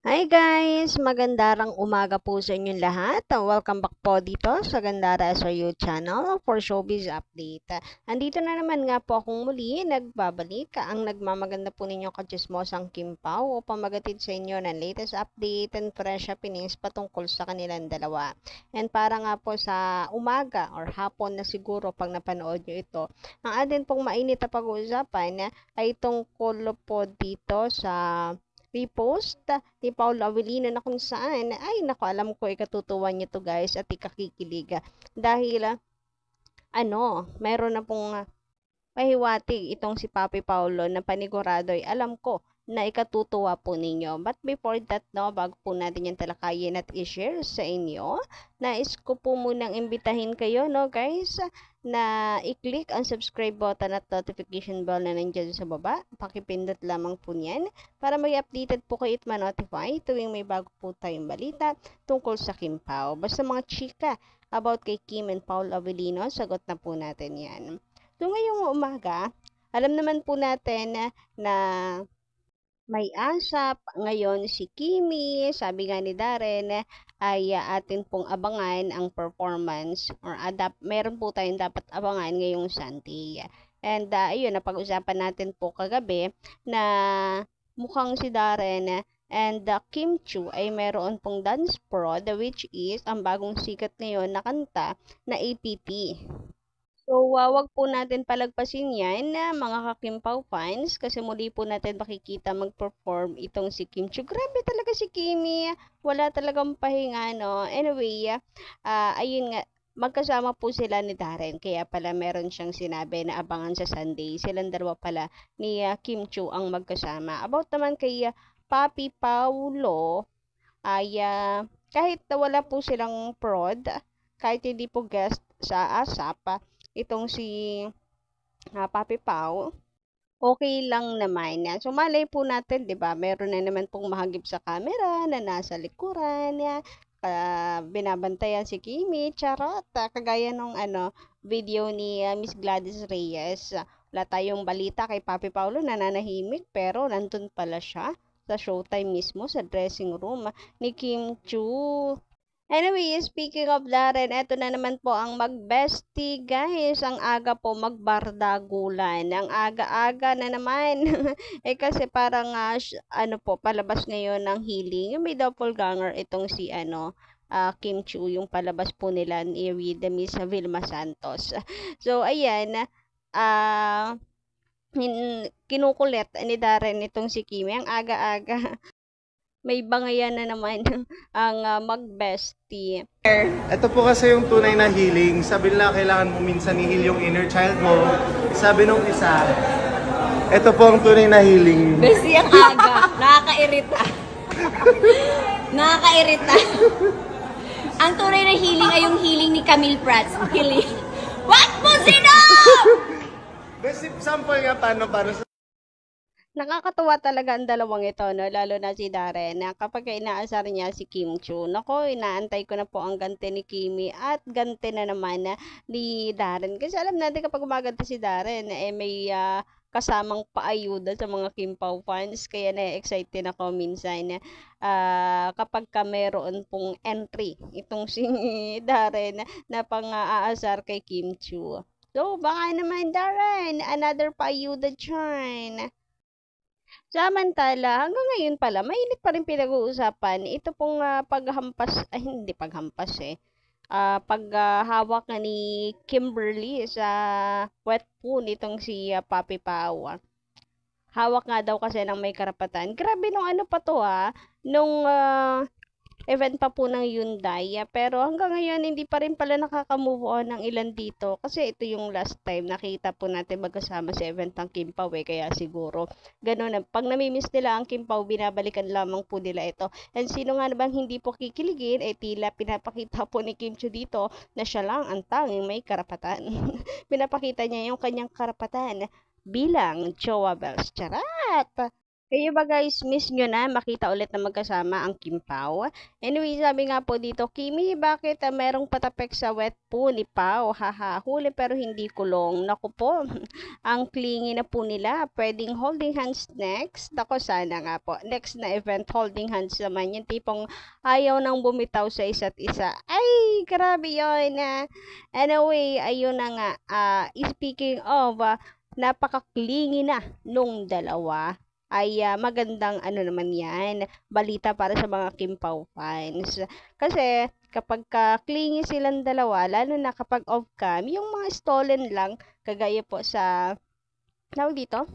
Hi guys! Magandang umaga po sa inyong lahat. Welcome back po dito sa Gandara SRU channel for Showbiz Update. Andito na naman nga po akong muli nagbabalik ang nagmamaganda po ninyong kachismosang Kim Pao upang magatid sa inyo ng latest update and fresh happenings patungkol sa kanilang dalawa. And para nga po sa umaga or hapon na siguro pag napanood nyo ito, ang atin pong mainit na pag-uusapan ay tungkol po dito sa repost ni Paolo Avellino na kung saan, ay naku, alam ko ikatutuwa niyo to guys at ikakikilig. Dahil, meron na pong pahiwatig itong si Papi Paulo na panigurado ay alam ko na ikatutuwa po ninyo. But before that, no, bago po natin yung talakayin at i-share sa inyo, nais ko po munang imbitahin kayo, no guys, na i-click ang subscribe button at notification bell na nandiyan sa baba. Pakipindot lamang po niyan para may updated po kayo at ma-notify tuwing may bago po tayong balita tungkol sa Kim Pao. Basta mga chika about kay Kim and Paul Avellino, sagot na po natin yan. So ngayong umaga, alam naman po natin na may ASAP ngayon si Kimi, sabi nga ni Darren, ay atin pong abangan ang performance or meron po tayong dapat abangan ngayong Sunday. And ayun, napag-usapan natin po kagabi na mukhang si Darren and Kim Chu ay meron pong dance prod which is ang bagong sikat ngayon na kanta na APT. So, wag po natin palagpasin yan na mga Kakimpaw fans kasi muli po natin makikita mag-perform itong si Kim Chiu. Grabe talaga si Kimi. Wala talagang pahinga, no? Anyway, ayun nga, magkasama po sila ni Darren. Kaya pala meron siyang sinabi na abangan sa Sunday. Silang dalawa pala ni Kim Chiu ang magkasama. About naman kay Papi Paulo, ay kahit na wala po silang prod, kahit hindi po guest sa ASAP, itong si Papi Pao, okay lang naman yan. So, malay po natin, di ba? Meron na naman pong mahagip sa camera na nasa likuran niya. Binabantayan si Kimi, charot. Kagaya nung video ni Miss Gladys Reyes. Wala tayong balita kay Papi Paulo, nananahimik, pero nandun pala siya sa showtime mismo, sa dressing room ni Kim Chu. Anyway, speaking of Darren, eto na naman po ang mag-bestie guys. Ang aga po magbardagulan. Ang aga-aga na naman. Kasi parang palabas ngayon ng healing. Yung may doppelganger itong si Kim Chu, yung palabas po nila ni Rida Miss Vilma Santos. So ayan, uh, kinukulit ni Darren itong si Kimi. Ang aga-aga. May bangayan na naman ang mag-bestie. Ito po kasi yung tunay na healing. Sabi nila kailangan mo minsan i-heal yung inner child mo. Sabi nung isa, ito po ang tunay na healing. Bestie ang aga. Nakakairita. Nakakairita. Ang tunay na healing ay yung healing ni Camille Prats. Healing. What mo sino? Best sample nga paano sa Nakakatuwa talaga ang dalawang ito, no? Lalo na si Darren, na kapag inaasar niya si Kim Chu. Nako, inaantay ko na po ang ganti ni Kimi at ganti na naman ni Darren. Kasi alam natin kapag umaganti si Darren, may kasamang paayuda sa mga Kim Pao fans. Kaya na-excited ako minsan kapag ka meron pong entry itong si Darren na pang-aasar kay Kim Chu. So, baka naman Darren, another paayuda dyan. Samantala, hanggang ngayon pala, mainit pa rin pinag-uusapan. Ito pong paghampas, ay hindi paghampas paghawak ni Kimberly sa wet pool nitong si Papi Pao. Hawak nga daw kasi ng may karapatan. Grabe nung ano pa to nung event pa po ng Hyundai. Pero hanggang ngayon, hindi pa rin pala nakaka-move on ng ilan dito. Kasi ito yung last time nakita po natin magkasama sa event ng Kim Pao. Kaya siguro, ganun na. Pag namimiss nila ang Kim Pao, binabalikan lamang po nila ito. And sino nga bang hindi po kikiligin, tila pinapakita po ni Kim Chu dito na siya lang ang tanging may karapatan. Pinapakita niya yung kanyang karapatan bilang Jowa Bells. Charat! Kayo ba guys, miss nyo na makita ulit na magkasama ang Kim Pao? Anyway, sabi nga po dito, Kimi, bakit merong patapek sa wet po ni Pao? Haha, huli pero hindi kulong. Naku po, ang clingy na po nila. Pwedeng holding hands next. Ako sana nga po. Next na event, holding hands naman. Yung tipong ayaw nang bumitaw sa isa't isa. Ay, grabe yun. Anyway, ayun na nga. Speaking of, napaka-clingy na nung dalawa ay magandang ano naman yan, balita para sa mga Kim Pao fans. Kasi kapag clingy silang dalawa, lalo na kapag off-cam, yung mga stolen lang, kagaya po sa, tawag dito,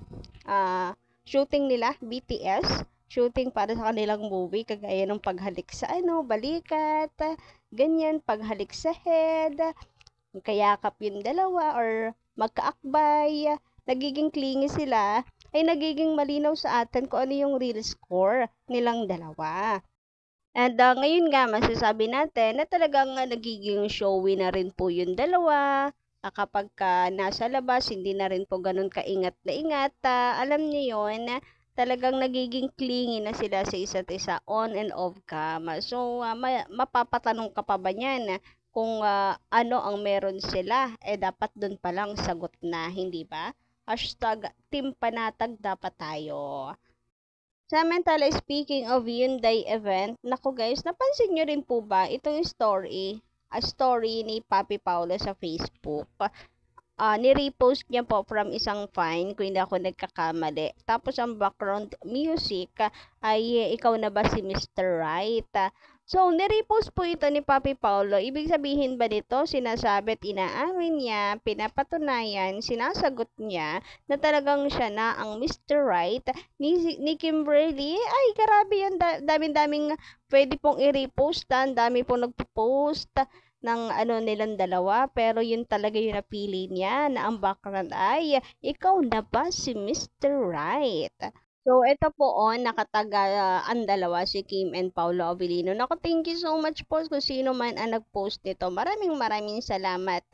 shooting nila, BTS, shooting para sa kanilang movie, kagaya ng paghalik sa balikat, ganyan, paghalik sa head, kayakap yung dalawa, or magkaakbay, nagiging clingy sila, ay nagiging malinaw sa atin kung ano yung real score nilang dalawa. And ngayon nga, masasabi natin na talagang nagiging showy na rin po yung dalawa. Kapag nasa labas, hindi na rin po ganun kaingat na ingat. Alam niyo yun, talagang nagiging clingy na sila sa isa't isa on and off cam. So, mapapatanong ka pa ba niyan kung ano ang meron sila? Dapat dun pa lang sagot na, hindi ba? Hashtag Team Panatag dapat tayo. Samantala, speaking of Hyundai event, naku guys, napansin nyo rin po ba itong story? A story ni Papi Paulo sa Facebook. Ni-repost niya po from isang fan, kung hindi ako nagkakamali. Tapos ang background music ay ikaw na ba si Mr. Right? So, nirepost po ito ni Papi Paulo. Ibig sabihin ba nito, sinasabi at inaamin niya, pinapatunayan, sinasagot niya na talagang siya na ang Mr. Right ni Kimberly? Ay, grabe yan. Daming-daming pwede pong i-repost. Dami pong nagpo-post ng nilang dalawa. Pero yun talaga yung napili niya na ang background ay, ikaw na ba si Mr. Right? So, ito po nakataga ang dalawa, si Kim and Paulo Avellino. Naku, thank you so much po kung sino man ang nag-post nito. Maraming salamat.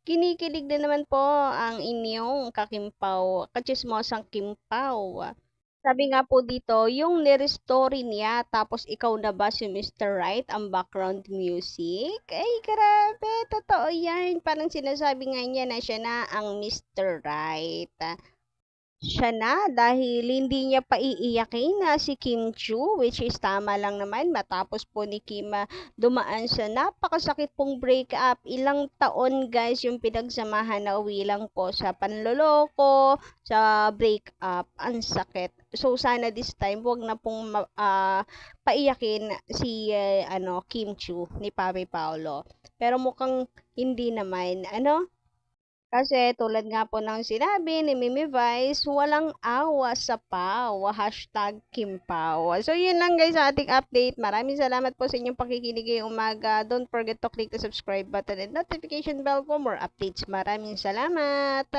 Kinikilig din naman po ang inyong kakimpaw, kachismosang Kimpaw. Sabi nga po dito, yung story niya, tapos ikaw na ba si Mr. Right, ang background music? Ay, grabe, totoo yan. Parang sinasabi nga niya na siya na ang Mr. Right. Siya na dahil hindi niya pa iiyakin na si Kim Chu, which is tama lang naman matapos po ni Kim dumaan sa napakasakit pong breakup. Ilang taon guys yung pinagsamahan na uwi lang po sa panloloko, sa breakup. Ang sakit. So sana this time wag na pong paiyakin si Kim Chu ni Papi Paolo. Pero mukhang hindi naman. Kasi tulad nga po ng sinabi ni Mimi Vice, walang awa sa Pao. Hashtag Kimpaw. So yun lang guys sa ating update. Maraming salamat po sa inyong pakikinig ngayong umaga. Don't forget to click the subscribe button and notification bell for more updates. Maraming salamat.